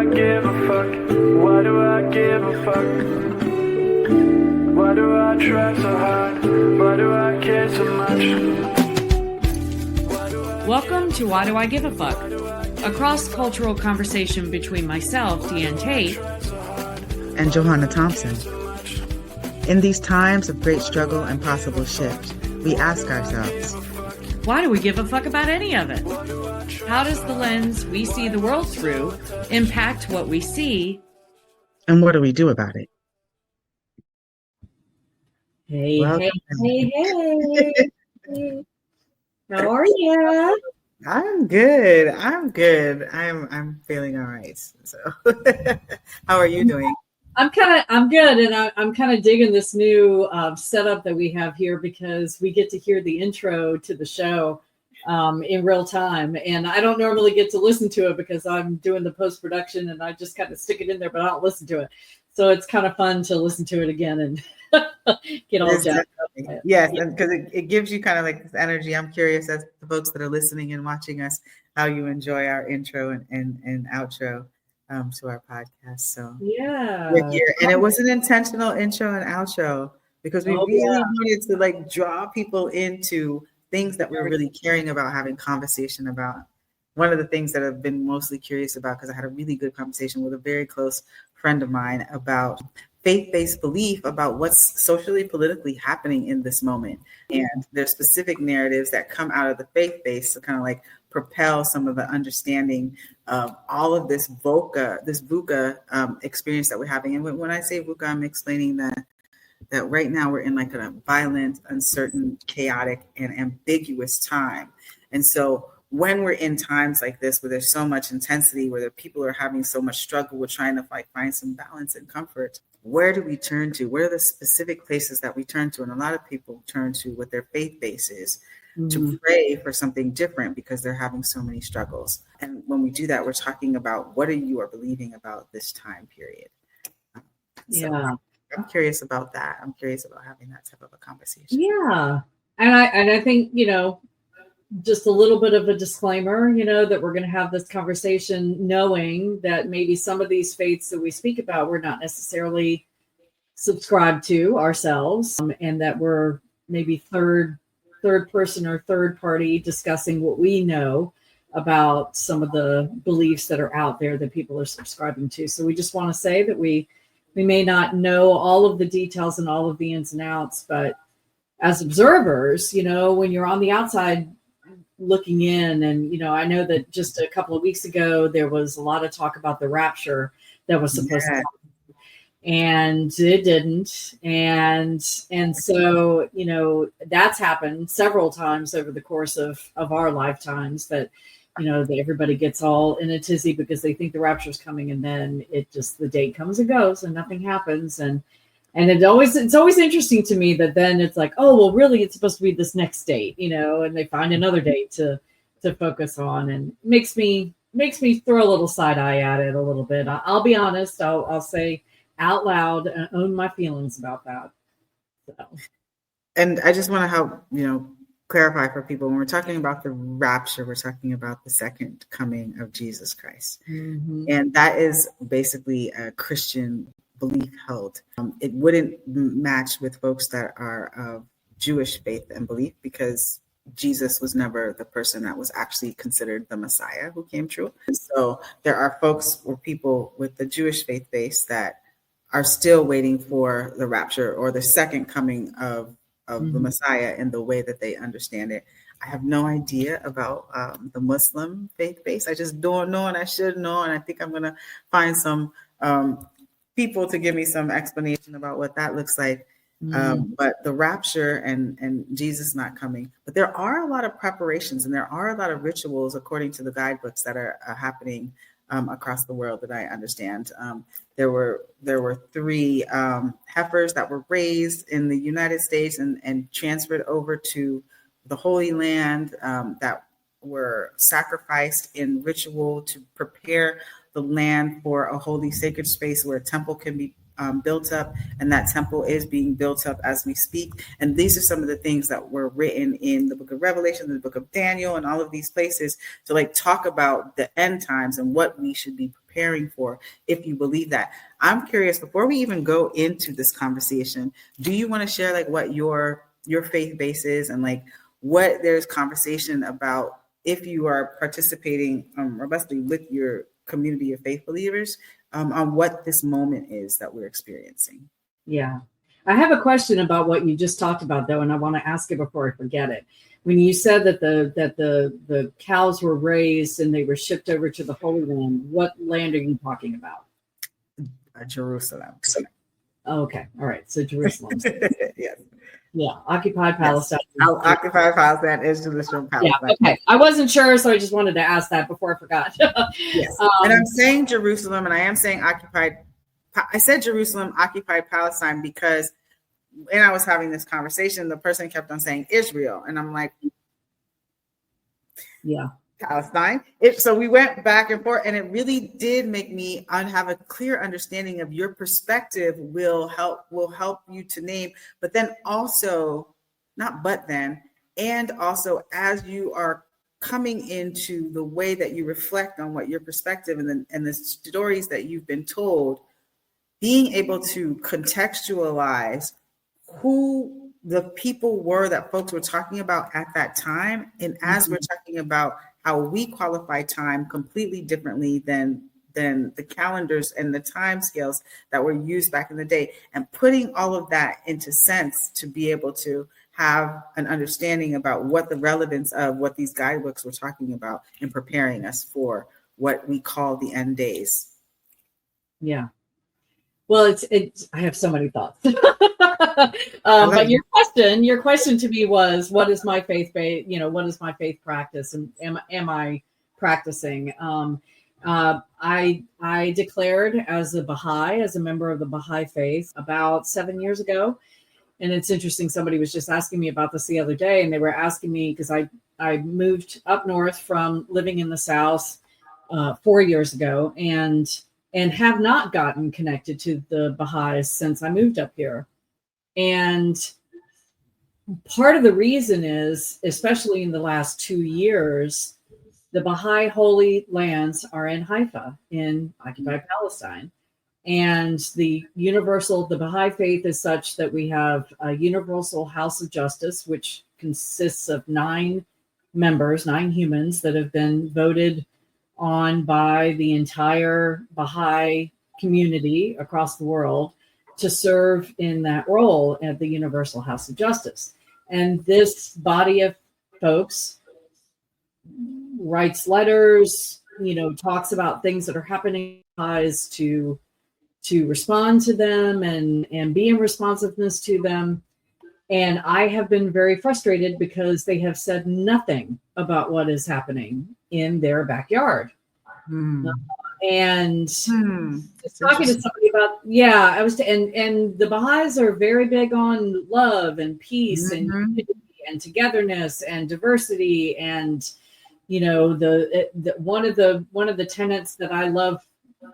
I give a fuck? Why do I give a fuck? Why do I try so hard? Why do I care so much? Welcome to Why Do I Give a Fuck? A cross-cultural conversation between myself, Diane Tate, and Johanna Thompson. In these times of great struggle and possible shift, we ask ourselves, why do we give a fuck about any of it? How does the lens we see the world through impact what we see? And what do we do about it? Hey, hey. How are you? I'm good. I'm feeling all right. So how are you doing? I'm good. And I'm kind of digging this new setup that we have here because we get to hear the intro to the show in real time. And I don't normally get to listen to it because I'm doing the post-production and I just kind of stick it in there, but I don't listen to it. So it's kind of fun to listen to it again and get all jacked up. Yes, because it gives you kind of like this energy. I'm curious as the folks that are listening and watching us, how you enjoy our intro and outro to our podcast. So yeah, we're here. And it was an intentional intro and outro because we wanted to like draw people into things that we're really caring about having conversation about. One of the things that I've been mostly curious about, because I had a really good conversation with a very close friend of mine about faith-based belief about what's socially, politically happening in this moment. And there's specific narratives that come out of the faith-based to kind of like propel some of the understanding of all of this VUCA experience that we're having. And when I say VUCA, I'm explaining that right now we're in like a violent, uncertain, chaotic, and ambiguous time. And so when we're in times like this, where there's so much intensity, where the people are having so much struggle, we're trying to like find some balance and comfort. Where do we turn to? Where are the specific places that we turn to? And a lot of people turn to what their faith base is to pray for something different because they're having so many struggles. And when we do that, we're talking about what you are believing about this time period. So I'm curious about that. I'm curious about having that type of a conversation. Yeah. And I think, just a little bit of a disclaimer, that we're going to have this conversation knowing that maybe some of these faiths that we speak about, we're not necessarily subscribed to ourselves, and that we're maybe third person or third party discussing what we know about some of the beliefs that are out there that people are subscribing to. So we just want to say that we may not know all of the details and all of the ins and outs, but as observers, when you're on the outside looking in, and I know that just a couple of weeks ago there was a lot of talk about the rapture that was supposed to happen, and it didn't, and so that's happened several times over the course of our lifetimes, that that everybody gets all in a tizzy because they think the rapture is coming, and then the date comes and goes and nothing happens, and it's always interesting to me that then it's like, oh, well, really, it's supposed to be this next date, and they find another date to focus on, and makes me throw a little side eye at it a little bit. I'll be honest. I'll say out loud and own my feelings about that. So. And I just want to help, clarify for people, when we're talking about the rapture, we're talking about the second coming of Jesus Christ. Mm-hmm. And that is basically a Christian belief held. It wouldn't match with folks that are of Jewish faith and belief, because Jesus was never the person that was actually considered the Messiah who came true. And so there are folks or people with the Jewish faith base that are still waiting for the rapture or the second coming of the Messiah in the way that they understand it. I have no idea about the Muslim faith base. I just don't know, and I should know. And I think I'm going to find some people to give me some explanation about what that looks like. But the rapture and Jesus not coming. But there are a lot of preparations and there are a lot of rituals according to the guidebooks that are happening across the world that I understand. There were 3 heifers that were raised in the United States and transferred over to the Holy Land that were sacrificed in ritual to prepare the land for a holy sacred space where a temple can be built up, and that temple is being built up as we speak. And these are some of the things that were written in the book of Revelation, the book of Daniel, and all of these places to like talk about the end times and what we should be preparing for, if you believe that. I'm curious, before we even go into this conversation, do you want to share like what your faith base is, and like what there's conversation about if you are participating robustly with your community of faith believers on what this moment is that we're experiencing? Yeah. I have a question about what you just talked about, though, and I want to ask it before I forget it. When you said that the cows were raised and they were shipped over to the Holy Land, what land are you talking about? Jerusalem. Okay. All right. So Jerusalem. Yes. Yeah. Occupied Palestine. Yes. Occupied Palestine is Jerusalem, Palestine. Yeah. Okay. I wasn't sure, so I just wanted to ask that before I forgot. Yes. And I'm saying Jerusalem, and I am saying occupied. I said Jerusalem, occupied Palestine, because when I was having this conversation, the person kept on saying Israel. And I'm like, yeah, Palestine. So we went back and forth, and it really did make me have a clear understanding of your perspective will help you to name, but then also, and also as you are coming into the way that you reflect on what your perspective and the stories that you've been told, being able to contextualize who the people were that folks were talking about at that time. And as we're talking about how we qualify time completely differently than the calendars and the time scales that were used back in the day, and putting all of that into sense to be able to have an understanding about what the relevance of what these guidebooks were talking about and preparing us for what we call the end days. Yeah. Well, it's. I have so many thoughts, but your question to me was, what is my faith base? What is my faith practice, and am I practicing? I declared as a Baha'i, as a member of the Baha'i faith, about 7 years ago, and it's interesting. Somebody was just asking me about this the other day, and they were asking me because I moved up north from living in the South 4 years ago, and have not gotten connected to the Baha'is since I moved up here. And part of the reason is, especially in the last 2 years, the Baha'i holy lands are in Haifa, in occupied Palestine. And the Baha'i faith is such that we have a universal house of justice, which consists of 9 members, 9 humans that have been voted on by the entire Baha'i community across the world to serve in that role at the Universal House of Justice. And this body of folks writes letters, talks about things that are happening, tries to respond to them and be in responsiveness to them. And I have been very frustrated because they have said nothing about what is happening in their backyard. And talking to somebody about, and the Baha'is are very big on love and peace and unity and togetherness and diversity. And, one of the tenets that I love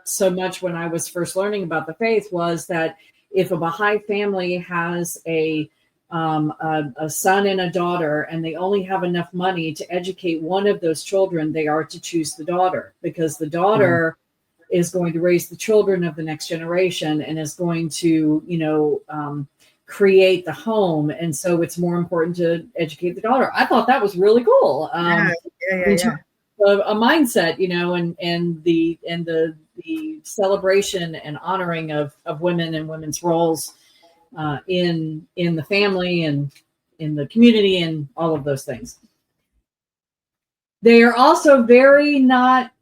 so much when I was first learning about the faith was that if a Baha'i family has a son and a daughter, and they only have enough money to educate one of those children, they are to choose the daughter, because the daughter is going to raise the children of the next generation and is going to, create the home. And so it's more important to educate the daughter. I thought that was really cool. A mindset, and the celebration and honoring of women and women's roles in the family and in the community and all of those things. They are also very not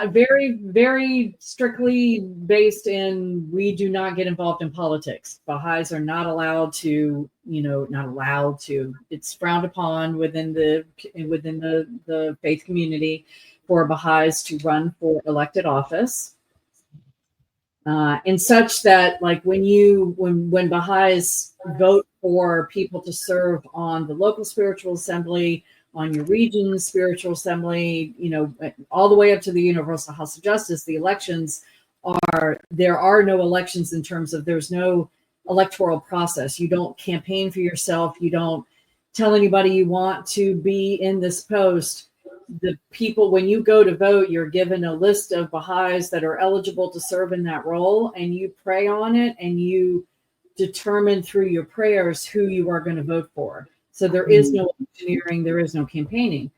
very, very strictly based in, we do not get involved in politics. Baha'is are not allowed to, it's frowned upon within the faith community for Baha'is to run for elected office. And such that, like, when Baha'is vote for people to serve on the local spiritual assembly, on your region's spiritual assembly, all the way up to the Universal House of Justice, the elections there are no elections in terms of, there's no electoral process. You don't campaign for yourself. You don't tell anybody you want to be in this post. the people, when you go to vote, you're given a list of Baha'is that are eligible to serve in that role, and you pray on it, and you determine through your prayers who you are going to vote for. So there is no engineering, there is no campaigning.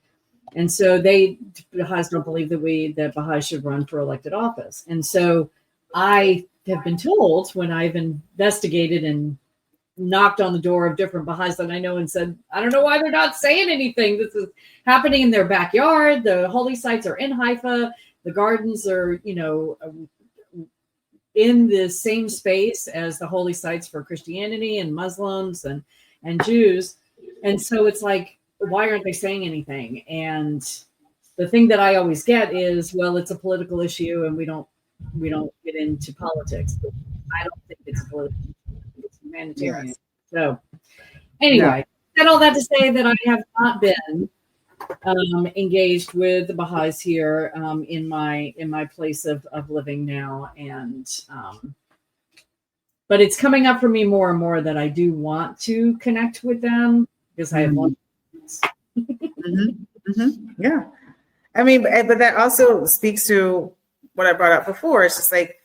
And so Baha'is don't believe that Baha'is should run for elected office. And so I have been told, when I've investigated and knocked on the door of different Baha'is that I know and said, I don't know why they're not saying anything. This is happening in their backyard. The holy sites are in Haifa. The gardens are, in the same space as the holy sites for Christianity and Muslims and Jews. And so it's like, why aren't they saying anything? And the thing that I always get is, well, it's a political issue and we don't get into politics. But I don't think it's a political issue. It's humanitarian. Yes. So anyway, said all that to say that I have not been engaged with the Baha'is here in my place of living now. And but it's coming up for me more and more that I do want to connect with them because I have one. Yeah. I mean, but that also speaks to what I brought up before. It's just like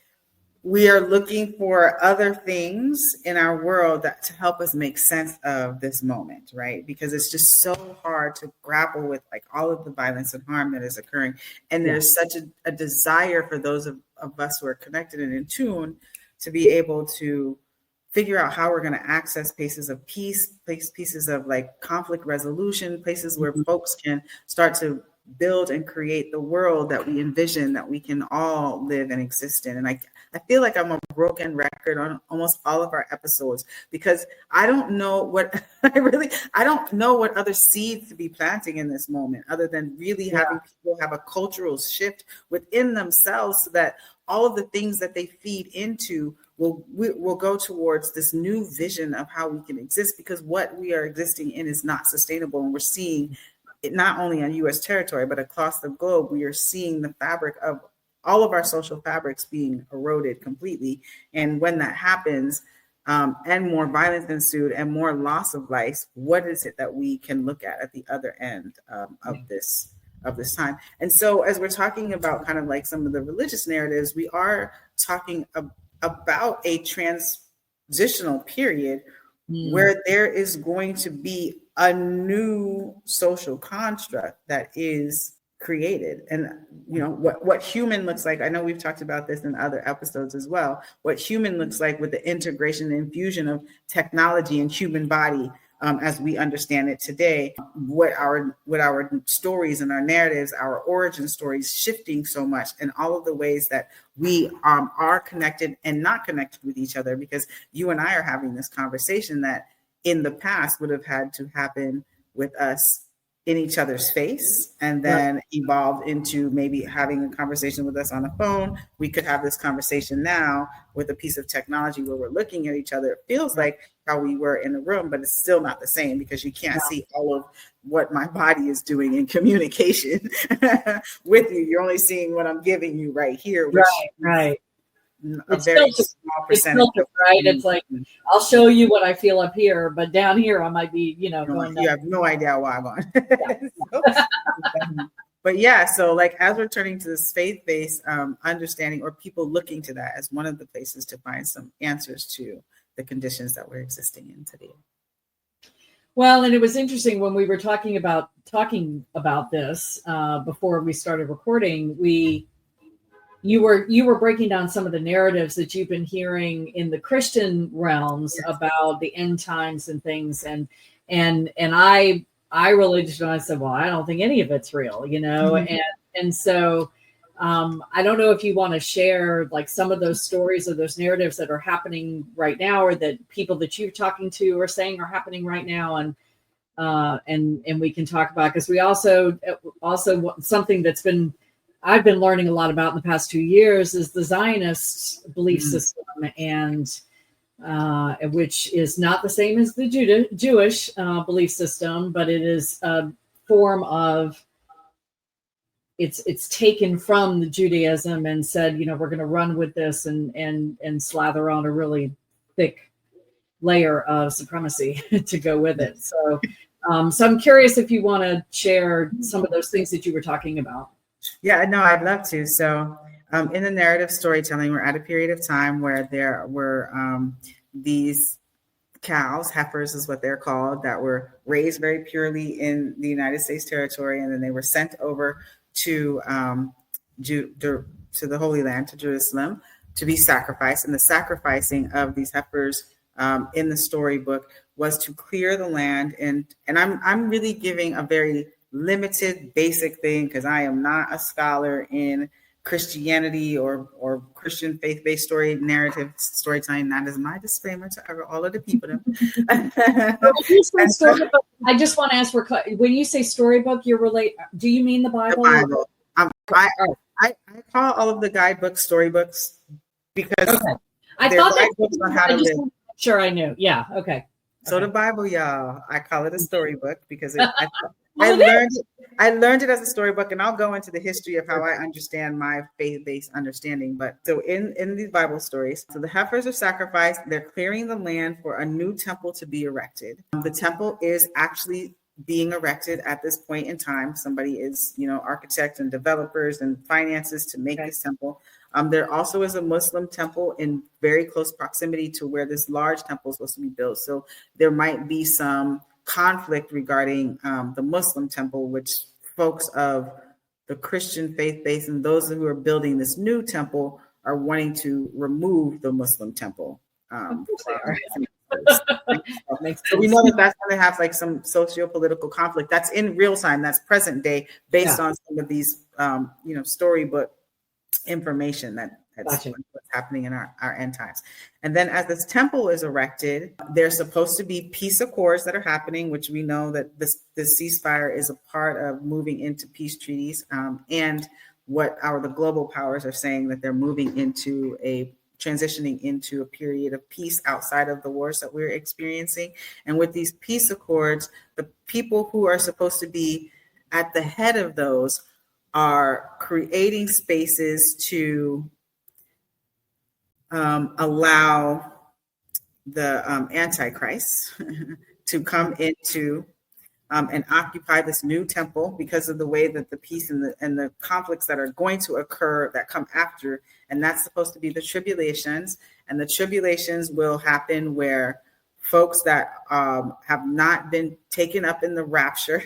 we are looking for other things in our world that to help us make sense of this moment, right? Because it's just so hard to grapple with like all of the violence and harm that is occurring. And there's such a desire for those of us who are connected and in tune to be able to figure out how we're going to access places of peace, pieces of like conflict resolution, places where folks can start to build and create the world that we envision that we can all live and exist in. And I feel like I'm a broken record on almost all of our episodes because I don't know what I don't know what other seeds to be planting in this moment other than really having people have a cultural shift within themselves so that all of the things that they feed into will go towards this new vision of how we can exist, because what we are existing in is not sustainable. And we're seeing it not only on U.S. territory, but across the globe. We are seeing the fabric of all of our social fabrics being eroded completely. And when that happens, and more violence ensued and more loss of life, what is it that we can look at the other end of this time? And so as we're talking about kind of like some of the religious narratives, we are talking about a transitional period where there is going to be a new social construct that is created. And what human looks like, I know we've talked about this in other episodes as well, what human looks like with the integration and infusion of technology and human body as we understand it today, what our stories and our narratives, our origin stories shifting so much, and all of the ways that we are connected and not connected with each other, because you and I are having this conversation that in the past would have had to happen with us in each other's face and then evolved into maybe having a conversation with us on the phone. We could have this conversation now with a piece of technology where we're looking at each other. It feels like how we were in the room, but it's still not the same because you can't see all of what my body is doing in communication with you. You're only seeing what I'm giving you right here. Which right. It's very small percentage. Right? It's like, I'll show you what I feel up here, but down here I might be, going you have no idea why I'm going. But yeah, so like as we're turning to this faith-based understanding, or people looking to that as one of the places to find some answers to the conditions that we're existing in today. Well, and it was interesting when we were talking about this before we started recording. You were breaking down some of the narratives that you've been hearing in the Christian realms about the end times and things, and I really just I said, well, I don't think any of it's real, and so I don't know if you want to share like some of those stories or those narratives that are happening right now, or that people that you're talking to are saying are happening right now, and we can talk about, because we also something that's been I've been learning a lot about in the past 2 years is the Zionist belief system, and which is not the same as the Jewish belief system, but it is a form of it's taken from the Judaism and said, we're going to run with this and slather on a really thick layer of supremacy to go with it. So So I'm curious if you want to share some of those things that you were talking about. Yeah, no, I'd love to. So in the narrative storytelling, we're at a period of time where there were these cows, heifers is what they're called, that were raised very purely in the United States territory, and then they were sent over to to the Holy Land, to Jerusalem, to be sacrificed. And the sacrificing of these heifers in the storybook was to clear the land. And I'm really giving a very limited, basic thing, because I am not a scholar in Christianity or Christian faith-based story narrative storytelling. That is my disclaimer to all of the people. I just want to ask when you say storybook, do you mean the Bible? The Bible. I call all of the guidebooks storybooks because I thought guidebooks on how to live. Sure, I knew. Yeah. Okay. So the Bible, y'all, I call it a storybook because I learned it as a storybook, and I'll go into the history of how I understand my faith-based understanding. But so in these Bible stories, so the heifers are sacrificed. They're clearing the land for a new temple to be erected. The temple is actually being erected at this point in time. Somebody is, architects and developers and finances to make this temple. There also is a Muslim temple in very close proximity to where this large temple is supposed to be built. So there might be some conflict regarding the Muslim temple, which folks of the Christian faith base and those who are building this new temple are wanting to remove the Muslim temple. So we know that's going to have like some socio-political conflict that's in real time, that's present day, based on some of these storybook information that's what's happening in our end times. And then as this temple is erected, there's supposed to be peace accords that are happening, which we know that this ceasefire is a part of moving into peace treaties, and what the global powers are saying, that they're moving into transitioning into a period of peace outside of the wars that we're experiencing. And with these peace accords, the people who are supposed to be at the head of those are creating spaces to allow the Antichrist to come into and occupy this new temple, because of the way that the peace and the conflicts that are going to occur that come after. And that's supposed to be the tribulations. And the tribulations will happen where folks that have not been taken up in the rapture.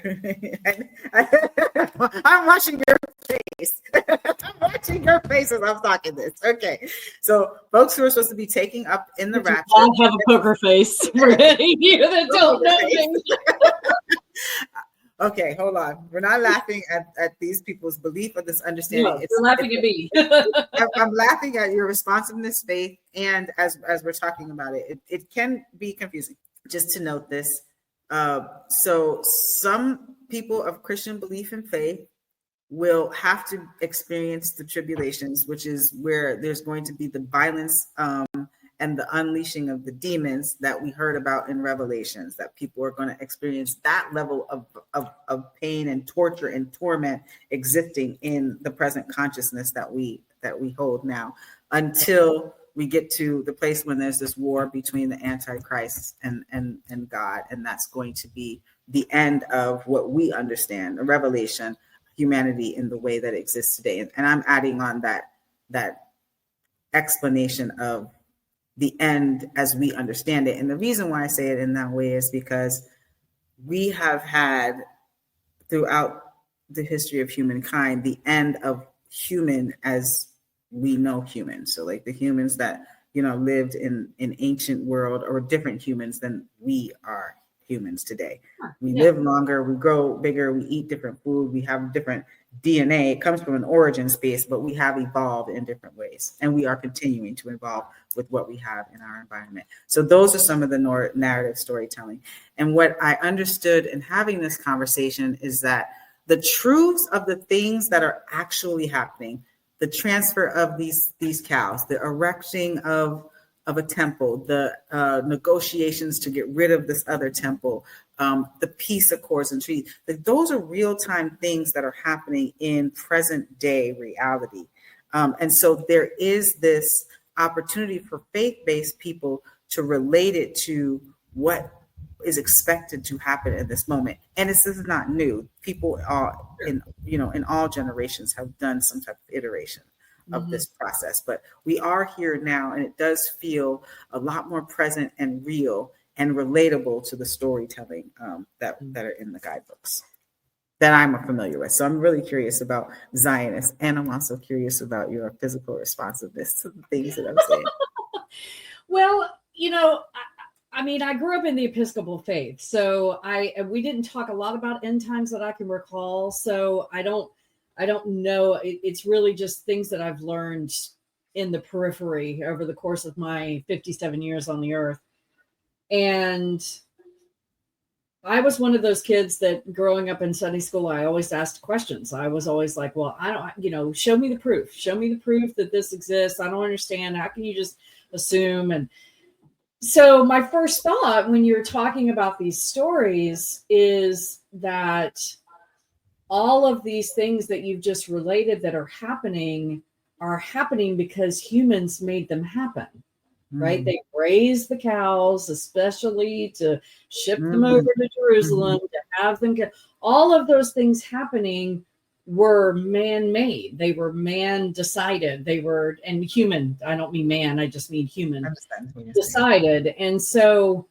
I'm watching your face. I'm watching your face as I'm talking this. Okay. So folks who are supposed to be taken up in the rapture. I have a poker face for any of you that don't know me. Okay, hold on. We're not laughing at these people's belief or this understanding. No, you're laughing at me. I'm laughing at your responsiveness, faith, and as we're talking about it, it can be confusing. Just to note this, so some people of Christian belief and faith will have to experience the tribulations, which is where there's going to be the violence and the unleashing of the demons that we heard about in Revelations, that people are going to experience that level of pain and torture and torment existing in the present consciousness that we hold now, until we get to the place when there's this war between the Antichrist and God. And that's going to be the end of what we understand, the revelation, humanity in the way that it exists today. And I'm adding on that explanation of the end as we understand it. And the reason why I say it in that way is because we have had throughout the history of humankind the end of human as we know humans. So like the humans that lived in an ancient world, or different humans than we are humans today. We live longer, we grow bigger, we eat different food, we have different DNA. It comes from an origin space, but we have evolved in different ways, and we are continuing to evolve with what we have in our environment. So those are some of the narrative storytelling. And what I understood in having this conversation is that the truths of the things that are actually happening, the transfer of these cows, the erecting of a temple, the negotiations to get rid of this other temple, the peace accords and treaties, those are real-time things that are happening in present day reality. And so there is this opportunity for faith-based people to relate it to what is expected to happen at this moment. And this is not new. People are in all generations have done some type of iteration of this process, but we are here now, and it does feel a lot more present and real and relatable to the storytelling that are in the guidebooks that I'm familiar with. So I'm really curious about Zionists, and I'm also curious about your physical responsiveness to the things that I'm saying. Well, I mean, I grew up in the Episcopal faith, so we didn't talk a lot about end times that I can recall. So I don't know. It's really just things that I've learned in the periphery over the course of my 57 years on the earth. And I was one of those kids that growing up in Sunday school, I always asked questions. I was always like, well, I don't, show me the proof. Show me the proof that this exists. I don't understand. How can you just assume? And so my first thought when you're talking about these stories is that all of these things that you've just related that are happening because humans made them happen, right? They raised the cows, especially to ship them over to Jerusalem, to have them get all of those things happening were man-made. They were man-decided. They were, and human, I don't mean man, I just mean human, decided. And so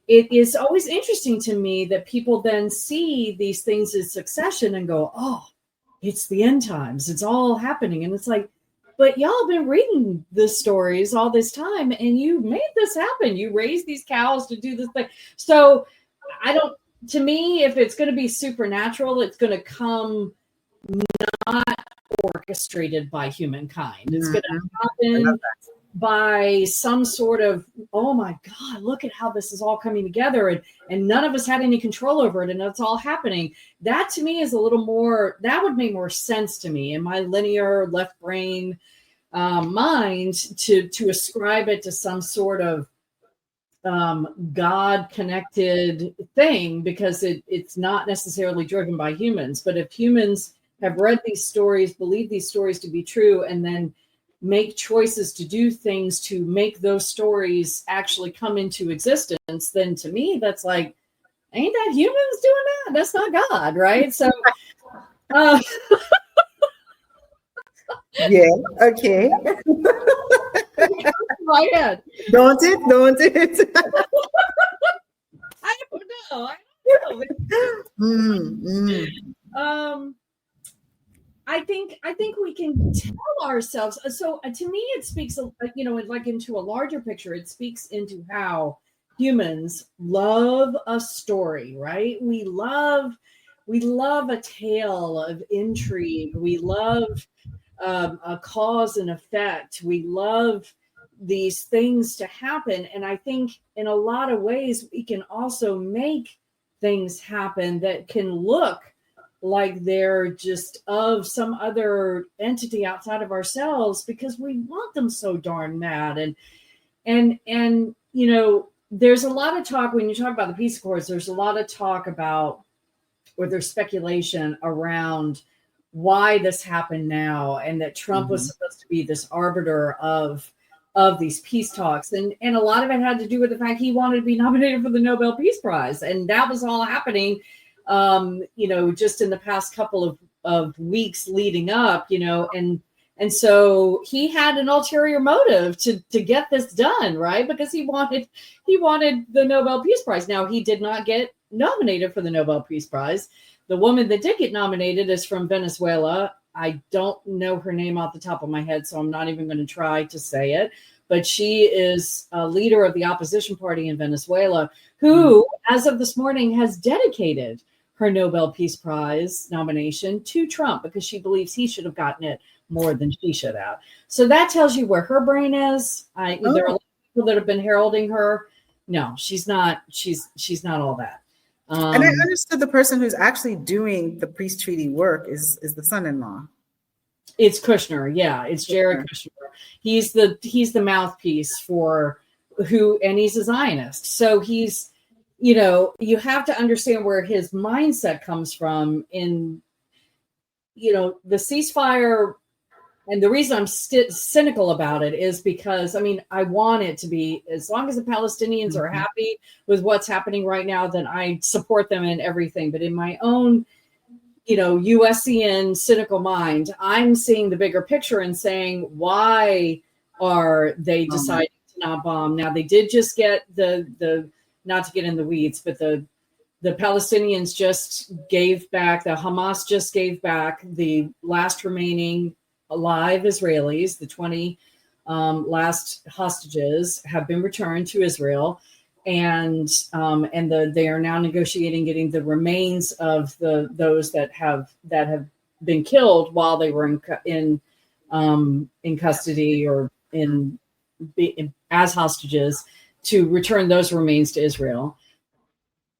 it is always interesting to me that people then see these things in succession and go, oh, it's the end times. It's all happening. And it's like, but y'all have been reading the stories all this time and you made this happen. You raised these cows to do this thing. So to me, if it's going to be supernatural, it's going to come not orchestrated by humankind. It's going to happen by some sort of, oh my God, look at how this is all coming together, and none of us had any control over it, and it's all happening. That to me is a little more, that would make more sense to me in my linear left brain mind to ascribe it to some sort of God connected thing, because it's not necessarily driven by humans. But if humans have read these stories, believe these stories to be true, and then make choices to do things to make those stories actually come into existence, then to me, that's like, ain't that humans doing that? That's not God, right? So, yeah, okay. My head. Don't it? I don't know. I think we can tell ourselves. So to me, it speaks, like into a larger picture, it speaks into how humans love a story, right? We love a tale of intrigue. We love a cause and effect. We love these things to happen. And I think in a lot of ways, we can also make things happen that can look like they're just of some other entity outside of ourselves, because we want them so darn mad. And there's a lot of talk when you talk about the peace accords, there's a lot of talk about, or there's speculation around why this happened now, and that Trump was supposed to be this arbiter of these peace talks. And a lot of it had to do with the fact he wanted to be nominated for the Nobel Peace Prize. And that was all happening just in the past couple of weeks leading up, and so he had an ulterior motive to get this done, right? Because he wanted the Nobel Peace Prize. Now, he did not get nominated for the Nobel Peace Prize. The woman that did get nominated is from Venezuela. I don't know her name off the top of my head, so I'm not even going to try to say it. But she is a leader of the opposition party in Venezuela, who, as of this morning, has dedicated her Nobel Peace Prize nomination to Trump, because she believes he should have gotten it more than she should have. So that tells you where her brain is. There are a lot of people that have been heralding her. No, she's not. She's not all that. And I understood the person who's actually doing the peace treaty work is the son-in-law. It's Kushner. Yeah, it's Jared Kushner. He's the mouthpiece for who, and he's a Zionist. So he's, you have to understand where his mindset comes from in, the ceasefire And the reason I'm cynical about it is because, I mean, I want it to be, as long as the Palestinians are happy with what's happening right now, then I support them in everything. But in my own, USCN cynical mind, I'm seeing the bigger picture and saying, why are they deciding to not bomb? Now, they did just get the not to get in the weeds, but the Palestinians just gave back, the Hamas just gave back the last remaining alive Israelis. The 20 last hostages have been returned to Israel, and they are now negotiating getting the remains of those that have been killed while they were in custody or as hostages, to return those remains to Israel.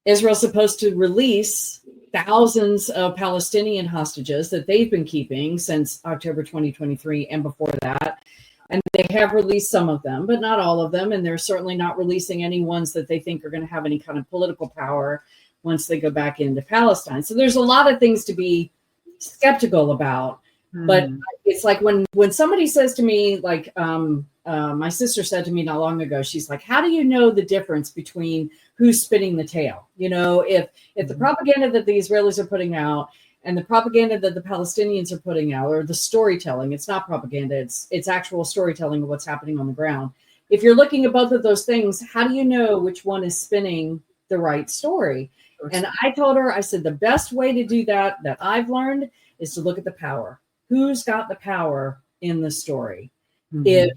Israel's supposed to release thousands of Palestinian hostages that they've been keeping since October 2023 and before that. And they have released some of them, but not all of them. And they're certainly not releasing any ones that they think are going to have any kind of political power once they go back into Palestine. So there's a lot of things to be skeptical about. But it's like when somebody says to me, like my sister said to me not long ago, she's like, how do you know the difference between who's spinning the tale? If the propaganda that the Israelis are putting out and the propaganda that the Palestinians are putting out, or the storytelling, it's not propaganda, it's actual storytelling of what's happening on the ground. If you're looking at both of those things, how do you know which one is spinning the right story? And I told her, I said, the best way to do that I've learned is to look at the power. Who's got the power in the story? If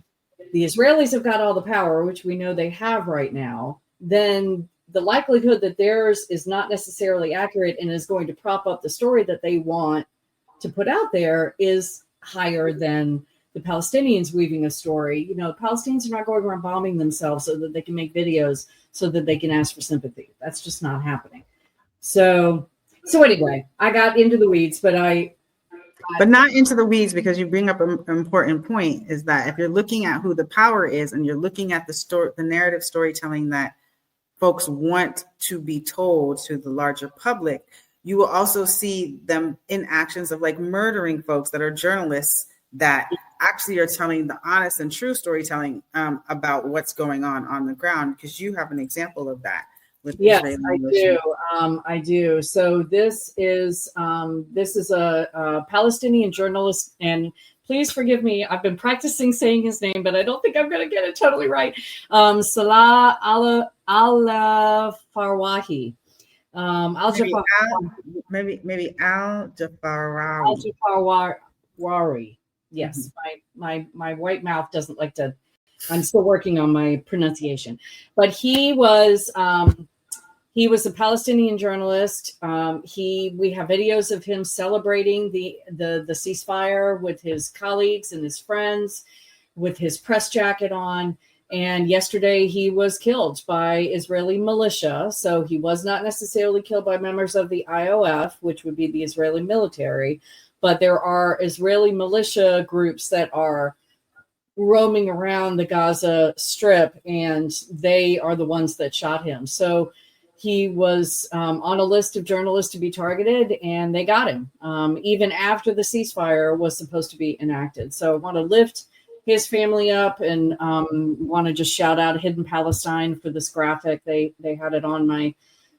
the Israelis have got all the power, which we know they have right now, then the likelihood that theirs is not necessarily accurate and is going to prop up the story that they want to put out there is higher than the Palestinians weaving a story. The Palestinians are not going around bombing themselves so that they can make videos so that they can ask for sympathy. That's just not happening. So anyway, I got into the weeds, but not into the weeds, because you bring up an important point, is that if you're looking at who the power is and you're looking at the narrative storytelling that folks want to be told to the larger public, you will also see them in actions of like murdering folks that are journalists that actually are telling the honest and true storytelling about what's going on the ground, because you have an example of that. Yes, I do. So this is a Palestinian journalist, and please forgive me, I've been practicing saying his name, but I don't think I'm going to get it totally right. Salah al-Farwahi. Maybe Al-Jafarwari. Yes, my white mouth doesn't like to. I'm still working on my pronunciation, but he was a Palestinian journalist. We have videos of him celebrating the ceasefire with his colleagues and his friends, with his press jacket on. And yesterday he was killed by Israeli militia. So he was not necessarily killed by members of the IOF, which would be the Israeli military, but there are Israeli militia groups that are roaming around the Gaza Strip, and they are the ones that shot him. So he was on a list of journalists to be targeted, and they got him even after the ceasefire was supposed to be enacted. So I want to lift his family up, and want to just shout out Hidden Palestine for this graphic. They had it on my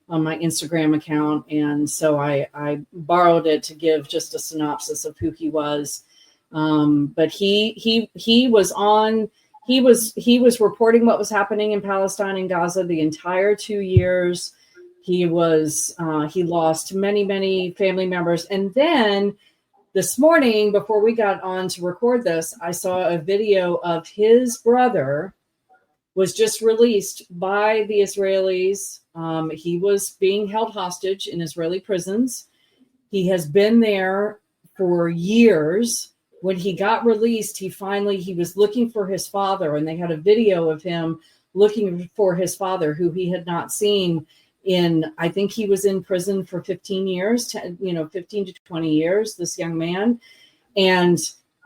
Instagram account, and so I borrowed it to give just a synopsis of who he was. But he was reporting what was happening in Palestine and Gaza the entire 2 years. He lost many family members. And then this morning, before we got on to record this, I saw a video of his brother was just released by the Israelis. He was being held hostage in Israeli prisons. He has been there for years. When he got released, he was looking for his father, and they had a video of him looking for his father, who he had not seen I think he was in prison for 15 years, 15 to 20 years, this young man. And,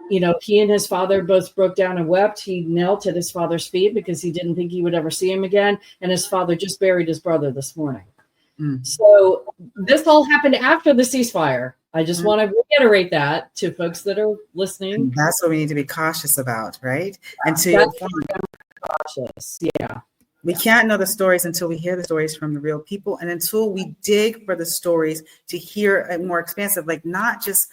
he and his father both broke down and wept. He knelt at his father's feet because he didn't think he would ever see him again. And his father just buried his brother this morning. So this all happened after the ceasefire. I just want to reiterate that to folks that are listening. And that's what we need to be cautious about, right? And to That's your point, cautious. Yeah. we can't know the stories until we hear the stories from the real people, and until we dig for the stories to hear a more expansive, like not just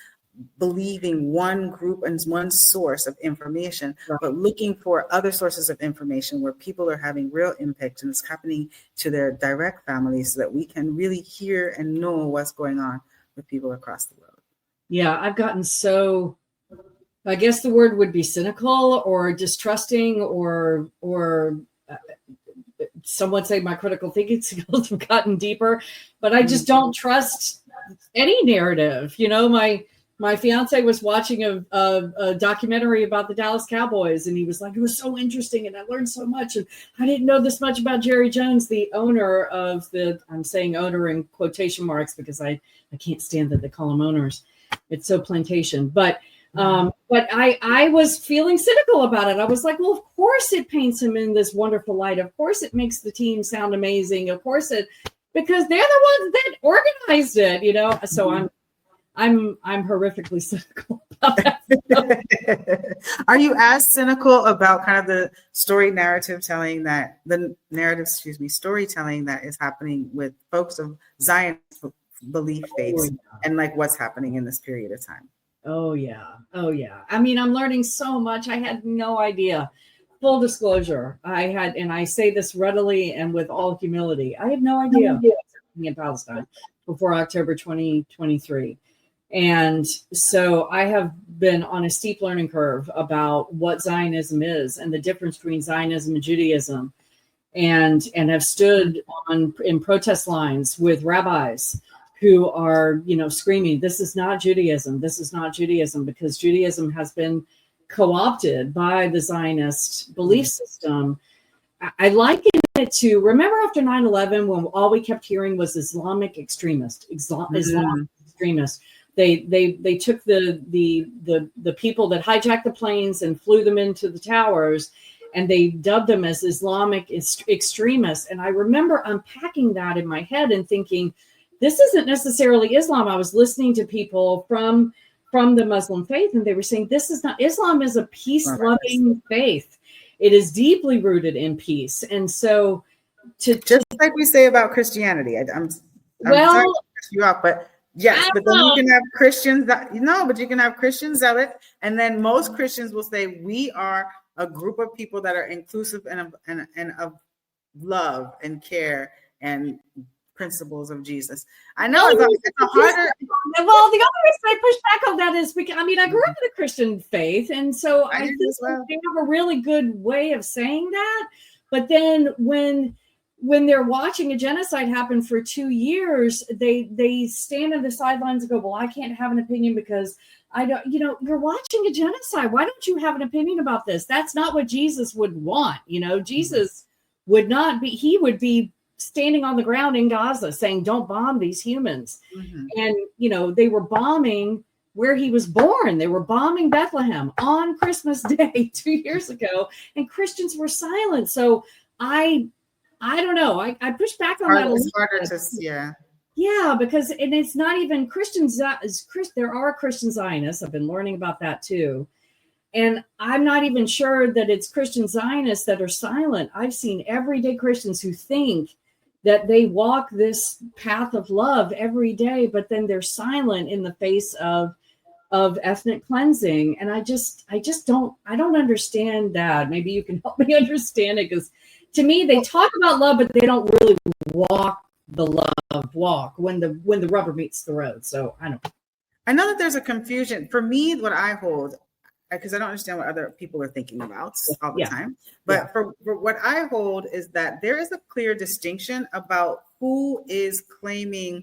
believing one group and one source of information, but looking for other sources of information where people are having real impact and it's happening to their direct families, so that we can really hear and know what's going on with people across the world. Yeah, I've gotten so, I guess the word would be cynical or distrusting, or some would say my critical thinking skills have gotten deeper, but I just don't trust any narrative. You know, my fiance was watching a documentary about the Dallas Cowboys, and he was like, it was so interesting, and I learned so much, and I didn't know this much about Jerry Jones, the owner of I'm saying owner in quotation marks because I can't stand that they call them owners. It's so plantation, but I was feeling cynical about it. I was like, well, of course it paints him in this wonderful light. Of course it makes the team sound amazing. Of course because they're the ones that organized it, you know? So I'm horrifically cynical about that. Are you as cynical about kind of the storytelling that is happening with folks of Zionist belief faiths and like what's happening in this period of time? Oh yeah. I mean, I'm learning so much. I had no idea. Full disclosure, and I say this readily and with all humility, I had no idea what was happening in Palestine before October 2023. And so I have been on a steep learning curve about what Zionism is and the difference between Zionism and Judaism, and have stood in protest lines with rabbis who are, you know, screaming, this is not Judaism. This is not Judaism, because Judaism has been co-opted by the Zionist belief system. I liken it to, remember after 9/11, when all we kept hearing was Islamic extremist, Islamic extremist. They took the people that hijacked the planes and flew them into the towers, and they dubbed them as Islamic extremists. And I remember unpacking that in my head and thinking, this isn't necessarily Islam. I was listening to people from the Muslim faith, and they were saying, this is not, Islam is a peace-loving faith. It is deeply rooted in peace. And so just like we say about Christianity, I'm sorry to cut you off, but yes, but then you can have Christians but you can have Christian zealot, and then most Christians will say we are a group of people that are inclusive and of love and care and principles of Jesus. I know it's a harder. Well, the other reason I push back on that is because, I mean, I grew up in the Christian faith, and so I think they have a really good way of saying that. But then when they're watching a genocide happen for 2 years, they stand on the sidelines and go, well, I can't have an opinion because I don't, you know, you're watching a genocide. Why don't you have an opinion about this? That's not what Jesus would want. You know, Jesus would not be, he would be standing on the ground in Gaza saying, don't bomb these humans. And, you know, they were bombing where he was born. They were bombing Bethlehem on Christmas Day 2 years ago, and Christians were silent. So I don't know. I push back on that a little bit. Yeah, because, and it's not even Christians. There are Christian Zionists. I've been learning about that too. And I'm not even sure that it's Christian Zionists that are silent. I've seen everyday Christians who think that they walk this path of love every day, but then they're silent in the face of ethnic cleansing. And I don't understand that. Maybe you can help me understand it, because to me, they talk about love, but they don't really walk the love walk when the rubber meets the road. So I know that there's a confusion. For me, what I hold, because I don't understand what other people are thinking about all the time. But for what I hold is that there is a clear distinction about who is claiming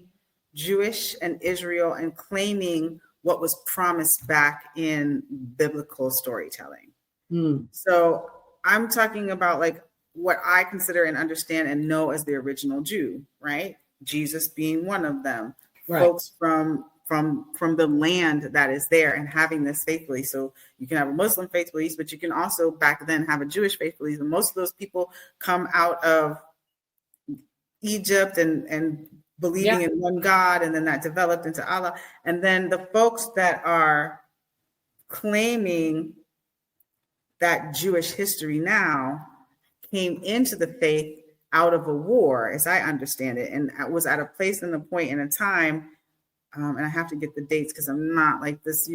Jewish and Israel and claiming what was promised back in biblical storytelling. So I'm talking about like what I consider and understand and know as the original Jew, right? Jesus being one of them, folks from the land that is there and having this faith belief. So you can have a Muslim faith belief, but you can also back then have a Jewish faith belief. And most of those people come out of Egypt and believing in one God, and then that developed into Allah. And then the folks that are claiming that Jewish history now came into the faith out of a war, as I understand it, and was at a place and a point in a time, and I have to get the dates because I'm not like this,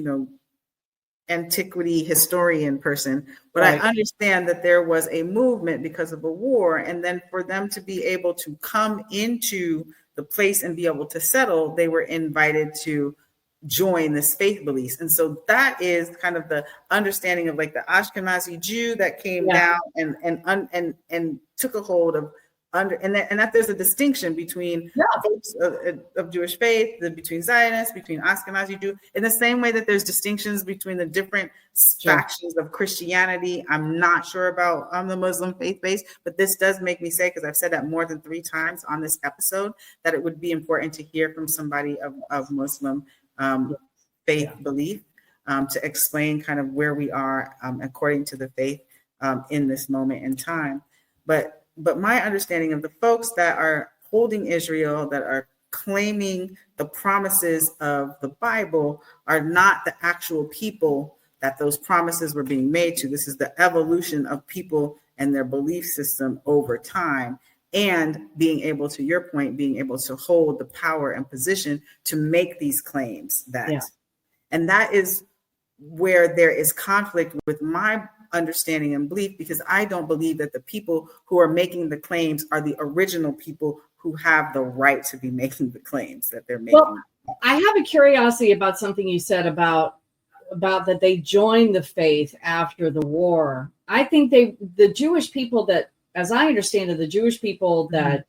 antiquity historian person, but right. I understand that there was a movement because of a war, and then for them to be able to come into the place and be able to settle, they were invited to join this faith beliefs. And so that is kind of the understanding of like the Ashkenazi Jew that came down and took a hold of and that there's a distinction between folks of Jewish faith, between Zionists, between Ashkenazi Jew, in the same way that there's distinctions between the different factions of Christianity. I'm not sure about the Muslim faith base, but this does make me say, because I've said that more than 3 times on this episode, that it would be important to hear from somebody of Muslim faith belief to explain kind of where we are according to the faith in this moment in time. But my understanding of the folks that are holding Israel, that are claiming the promises of the Bible, are not the actual people that those promises were being made to. This is the evolution of people and their belief system over time, and being able, to your point, being able to hold the power and position to make these claims. And that is where there is conflict with my understanding and belief, because I don't believe that the people who are making the claims are the original people who have the right to be making the claims that they're making. Well, I have a curiosity about something you said about that they joined the faith after the war. I think the Jewish people that, as I understand it, the Jewish people that,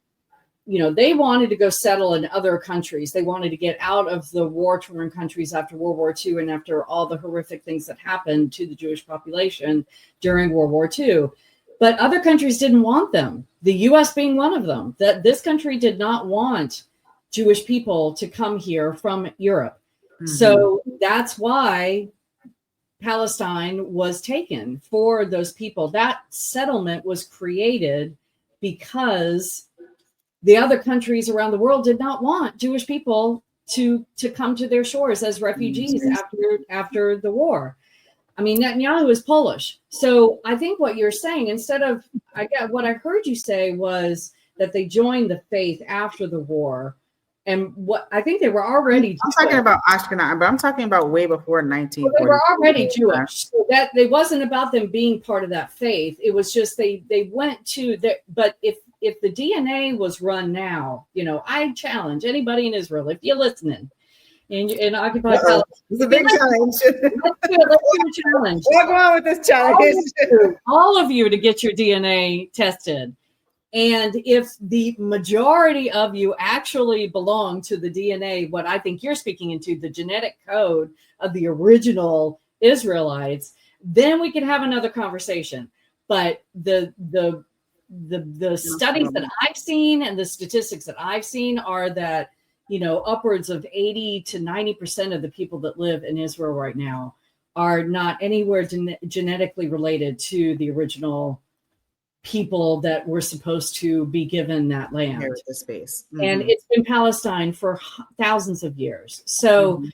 they wanted to go settle in other countries. They wanted to get out of the war-torn countries after World War II and after all the horrific things that happened to the Jewish population during World War II. But other countries didn't want them, the U.S. being one of them. That this country did not want Jewish people to come here from Europe. Mm-hmm. So that's why Palestine was taken for those people. That settlement was created because the other countries around the world did not want Jewish people to come to their shores as refugees after the war. I mean, Netanyahu is Polish. So I think what you're saying, what I heard you say was that they joined the faith after the war. And what I think they were already I'm talking about Ashkenaz, but I'm talking about way before 1940. Well, they were already Jewish. So that it wasn't about them being part of that faith. It was just they went to that. But if the DNA was run now, I challenge anybody in Israel, if you're listening and Occupy Palestine. It's a big challenge. Let's do a challenge. What's wrong with this challenge? All of you to get your DNA tested. And if the majority of you actually belong to the DNA, what I think you're speaking into, the genetic code of the original Israelites, then we could have another conversation. But the studies that I've seen and the statistics that I've seen are that, upwards of 80 to 90% of the people that live in Israel right now are not anywhere genetically related to the original people that were supposed to be given that land. The space. Mm-hmm. And it's been Palestine for thousands of years. So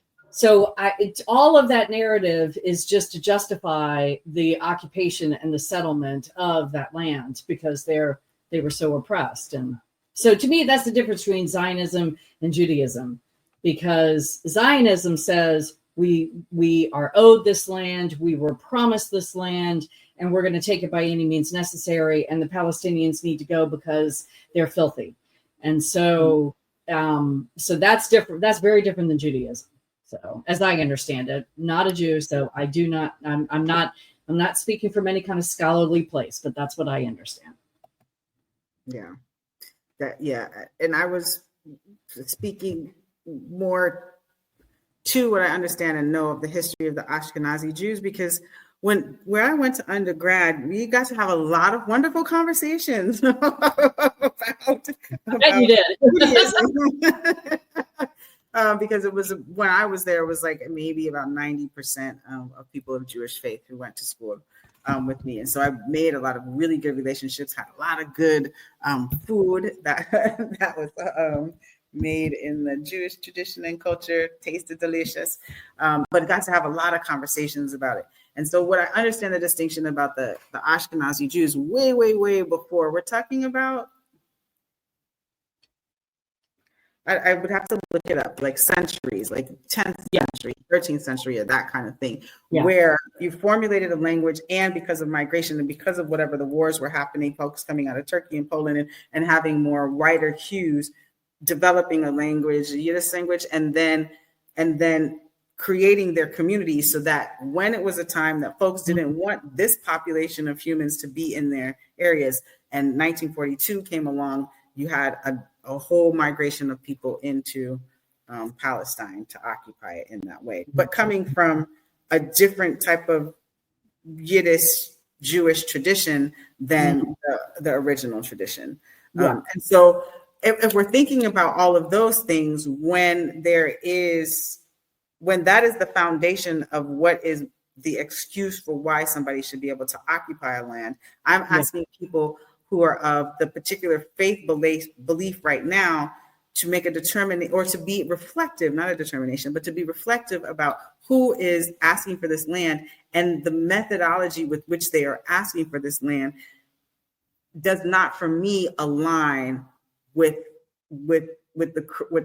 it's all of that narrative is just to justify the occupation and the settlement of that land because they were so oppressed. And so to me, that's the difference between Zionism and Judaism, because Zionism says we are owed this land, we were promised this land, and we're going to take it by any means necessary. And the Palestinians need to go because they're filthy. And so, so that's different. That's very different than Judaism. So as I understand it, not a Jew. So I'm not speaking from any kind of scholarly place, but that's what I understand. Yeah. And I was speaking more to what I understand and know of the history of the Ashkenazi Jews, because where I went to undergrad, we got to have a lot of wonderful conversations about you did. Because it was when I was there, it was like maybe about 90% of people of Jewish faith who went to school with me. And so I made a lot of really good relationships, had a lot of good food that was made in the Jewish tradition and culture, tasted delicious, but got to have a lot of conversations about it. And so what I understand the distinction about the Ashkenazi Jews way, way, way before we're talking about, I would have to look it up, like centuries, like 10th century, 13th century, or that kind of thing, where you formulated a language, and because of migration and because of whatever the wars were happening, folks coming out of Turkey and Poland and having more whiter hues, developing a language, a Yiddish language, and then creating their communities so that when it was a time that folks didn't want this population of humans to be in their areas, and 1942 came along, you had a whole migration of people into Palestine to occupy it in that way, but coming from a different type of Yiddish Jewish tradition than the original tradition. And so if we're thinking about all of those things, when that is the foundation of what is the excuse for why somebody should be able to occupy a land, I'm asking people who are of the particular faith belief right now to make a determination, or to be reflective, not a determination, but to be reflective about who is asking for this land, and the methodology with which they are asking for this land does not, for me, align with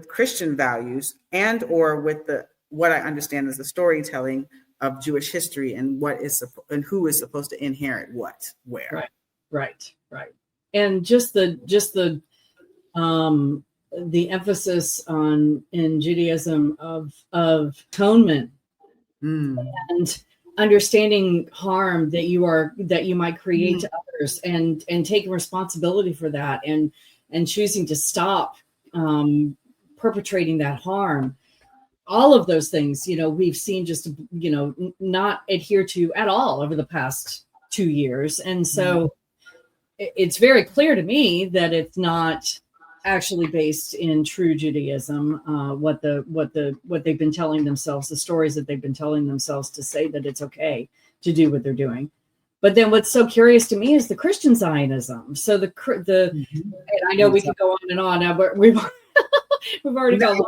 Christian values, and or with what I understand as the storytelling of Jewish history, and and who is supposed to inherit what, where. Right. And just the emphasis in Judaism of atonement and understanding harm that you might create to others, and taking responsibility for that, and choosing to stop perpetrating that harm. All of those things, we've seen just not adhere to at all over the past 2 years, and so. It's very clear to me that it's not actually based in true Judaism. What they've been telling themselves, the stories that they've been telling themselves to say that it's okay to do what they're doing. But then what's so curious to me is the Christian Zionism. So and I know we could go on and on. We've already gone.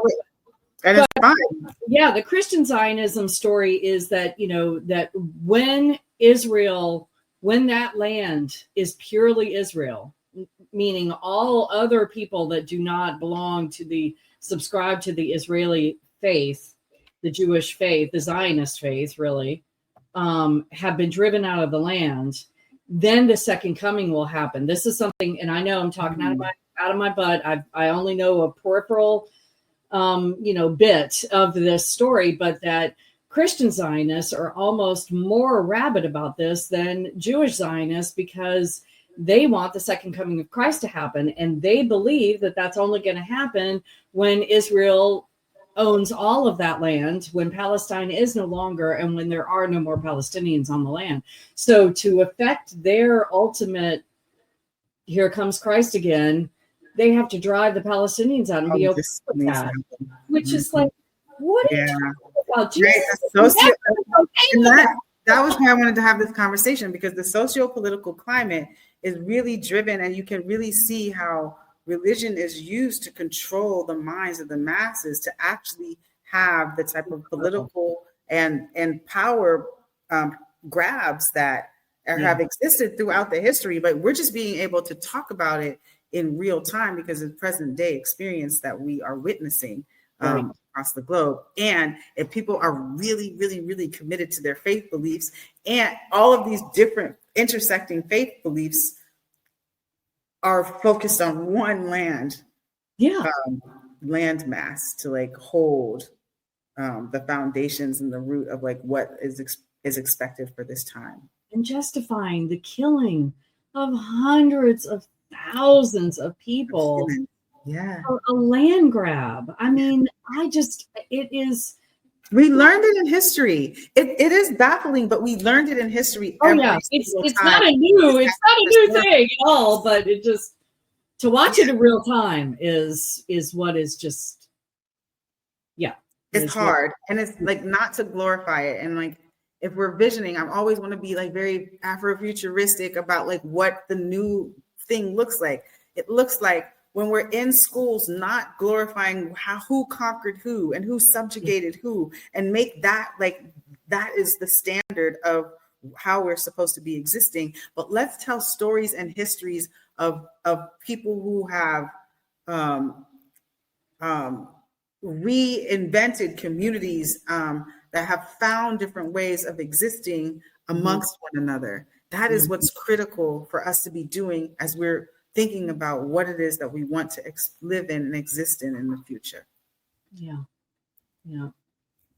And it's fine. Yeah, the Christian Zionism story is that that when that land is purely Israel, meaning all other people that do not subscribe to the Israeli faith, the Jewish faith, the Zionist faith, really, have been driven out of the land, then the second coming will happen. This is something, and I know I'm talking out of my butt. I only know a peripheral, bit of this story, but that Christian Zionists are almost more rabid about this than Jewish Zionists, because they want the second coming of Christ to happen. And they believe that that's only going to happen when Israel owns all of that land, when Palestine is no longer, and when there are no more Palestinians on the land. So to affect their ultimate, here comes Christ again, they have to drive the Palestinians out and be okay with that, which is like, what? Yeah. Well, that was why I wanted to have this conversation, because the socio-political climate is really driven, and you can really see how religion is used to control the minds of the masses, to actually have the type of political and power grabs that have existed throughout the history. But we're just being able to talk about it in real time because of the present day experience that we are witnessing. Across the globe. And if people are really, really, really committed to their faith beliefs, and all of these different intersecting faith beliefs are focused on one land mass to hold the foundations and the root of what is expected for this time, and justifying the killing of hundreds of thousands of people. For a land grab. I mean, it is. We learned it in history. It is baffling, but we learned it in history. Oh yeah, it's not a new thing at all. But it just, to watch it in real time is what is just, it's hard, and it's not to glorify it. And if we're visioning, I always want to be very Afrofuturistic about what the new thing looks like. It looks like when we're in schools, not glorifying who conquered who and who subjugated who, and make that like that is the standard of how we're supposed to be existing. But let's tell stories and histories of people who have reinvented communities that have found different ways of existing amongst one another. That is what's critical for us to be doing as we're thinking about what it is that we want to live in and exist in the future. Yeah.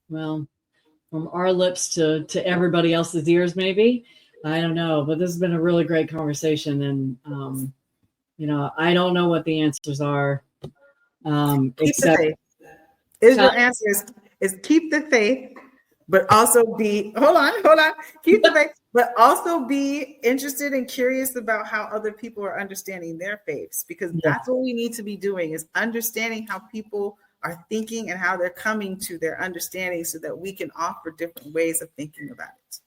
Well, from our lips to everybody else's ears, maybe. I don't know, but this has been a really great conversation. And, I don't know what the answers are. Keep the faith. Your answer is keep the faith, but also be, hold on. Keep the faith, but also be interested and curious about how other people are understanding their faiths, because that's what we need to be doing, is understanding how people are thinking and how they're coming to their understanding so that we can offer different ways of thinking about it.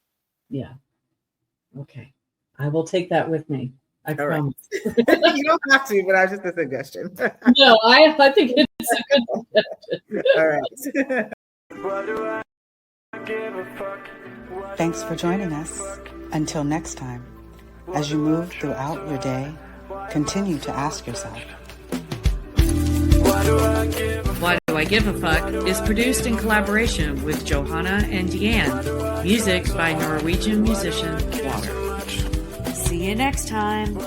Yeah. Okay. I will take that with me. I promise. Right. You don't have to, but I was just a suggestion. No, I think it's a good suggestion. All right. Thanks for joining us. Until next time, as you move throughout your day, continue to ask yourself, Why Do I Give a Fuck is produced in collaboration with Johanna and Diane. Music by Norwegian musician Water. See you next time.